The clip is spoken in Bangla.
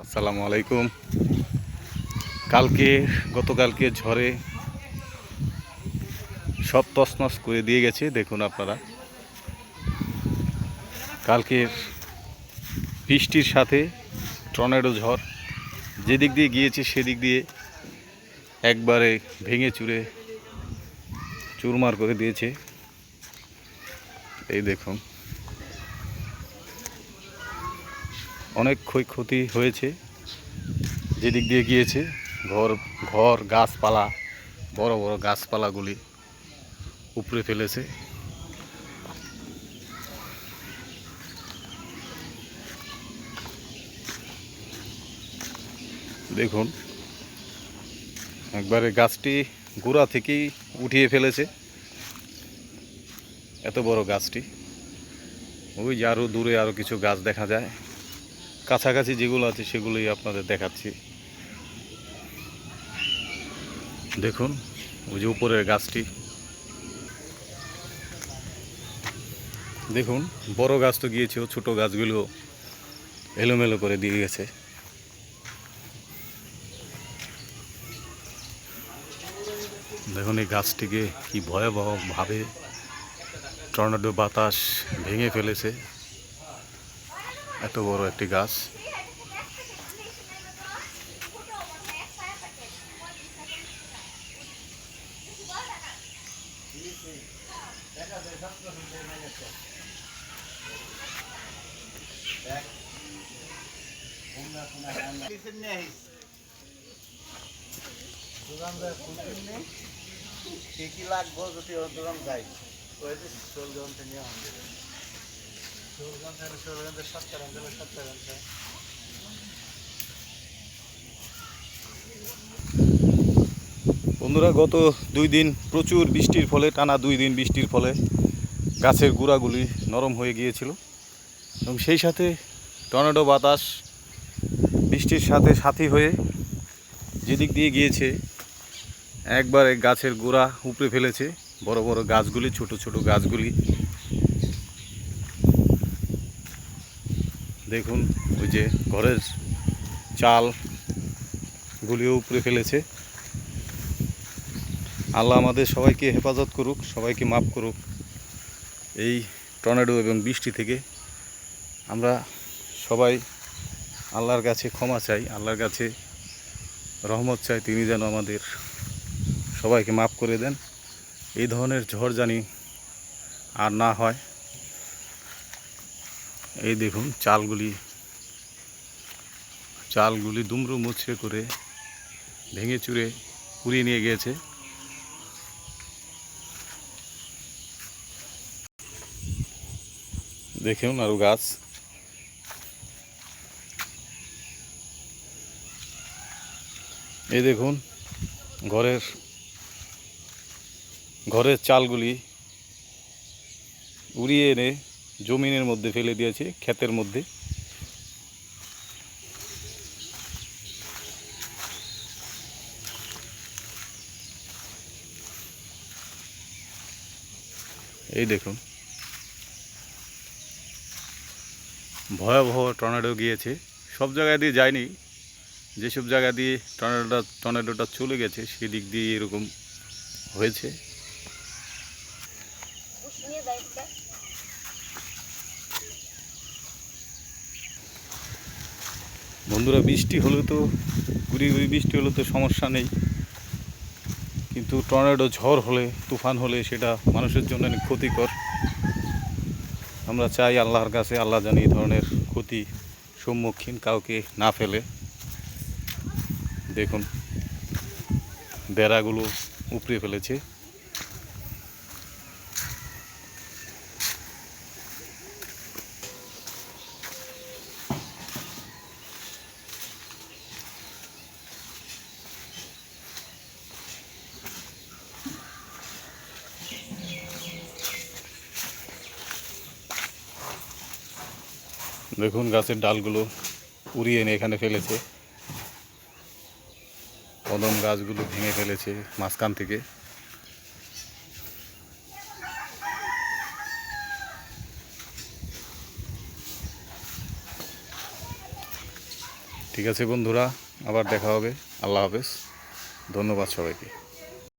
আসসালামু আলাইকুম। গতকালকে ঝড়ে সব তছনছ করে দিয়ে গেছে। দেখুন আপনারা, কালকের বৃষ্টির সাথে টর্নেডো ঝড় যেদিক দিয়ে গিয়েছে সেদিক দিয়ে একবারে ভেঙে চুরে চুরমার করে দিয়েছে। এই দেখুন, অনেক ক্ষয়ক্ষতি হয়েছে। যেদিক দিয়ে গিয়েছে ঘর ঘর গাছপালা, বড় বড় গাছপালাগুলি উপড়ে ফেলেছে। দেখুন, একবারে গাছটি গোড়া থেকেই উঠিয়ে ফেলেছে। এত বড় গাছটি, ওই যে আরও দূরে আরও কিছু গাছ দেখা যায়। কাছাকাছি যেগুলো আছে সেগুলোই আপনাদের দেখাচ্ছি। দেখুন, ওই যে উপরের গাছটি দেখুন, বড় গাছ তো গিয়েছে, ছোট গাছগুলো এলোমেলো করে দিয়ে গেছে। দেখুন, এই গাছটিকে কি ভয়াবহভাবে টর্নেডো বাতাস ভেঙে ফেলেছে। এত বড় একটি গাছ। কি লাগবো যদি দোকান যাই শোলগঞ্জ নিয়ে শোলগঞ্জের 70 বন্ধুরা, গত 2 দিন প্রচুর বৃষ্টির ফলে, টানা 2 দিন বৃষ্টির ফলে গাছের গুঁড়াগুলি নরম হয়ে গিয়েছিল এবং সেই সাথে টর্নেডো বাতাস বৃষ্টির সাথে সাথী হয়ে যেদিক দিয়ে গিয়েছে একবারে গাছের গোড়া উপড়ে ফেলেছে। বড় বড় গাছগুলি, ছোট ছোট গাছগুলি দেখুন, ওই যে ঘরের চালগুলিও উপড়ে ফেলেছে। আল্লাহ আমাদের সবাইকে হেফাজত করুক, সবাইকে মাফ করুক। এই টর্নেডো এবং বৃষ্টি থেকে আমরা সবাই আল্লাহর কাছে ক্ষমা চাই, আল্লাহর কাছে রহমত চাই, তিনি যেন আমাদের সবাইকে মাফ করে দেন। এই ধরনের ঝড় জানি আর না হয়। এই দেখুন, চালগুলি দুমড়ে মুচড়ে করে ভেঙে চুরে উড়িয়ে নিয়ে গিয়েছে। দেখুন আরও গাছ। এই দেখুন, ঘরের চালগুলি উড়িয়ে এনে জমিনের মধ্যে ফেলে দিয়েছে, ক্ষেতের মধ্যে। এই দেখুন, ভয়াবহ টর্নেডো গিয়েছে। সব জায়গা দিয়ে যায়নি, যেসব জায়গা দিয়ে টর্নেডোটা চলে গেছে সেদিক দিয়ে এরকম হয়েছে। বন্ধুরা, বৃষ্টি হলে তো গুড়ি বৃষ্টি হলে তো সমস্যা নেই, কিন্তু টর্নেডো ঝড় হলে, তুফান হলে সেটা মানুষের জন্য অনেক ক্ষতিকর। আমরা চাই আল্লাহর কাছে, আল্লাহ জানি এই ধরনের ক্ষতি সম্মুখীন কাউকে না ফেলে। দেখুন, বেড়াগুলো উপড়ে ফেলেছে। দেখুন, গাছের ডালগুলো উড়িয়ে এনে এখানে ফেলেছে। কদম গাছগুলো ভেঙে ফেলেছে মাঝখান থেকে। ঠিক আছে বন্ধুরা, আবার দেখা হবে। আল্লাহ হাফেজ, ধন্যবাদ সবাইকে।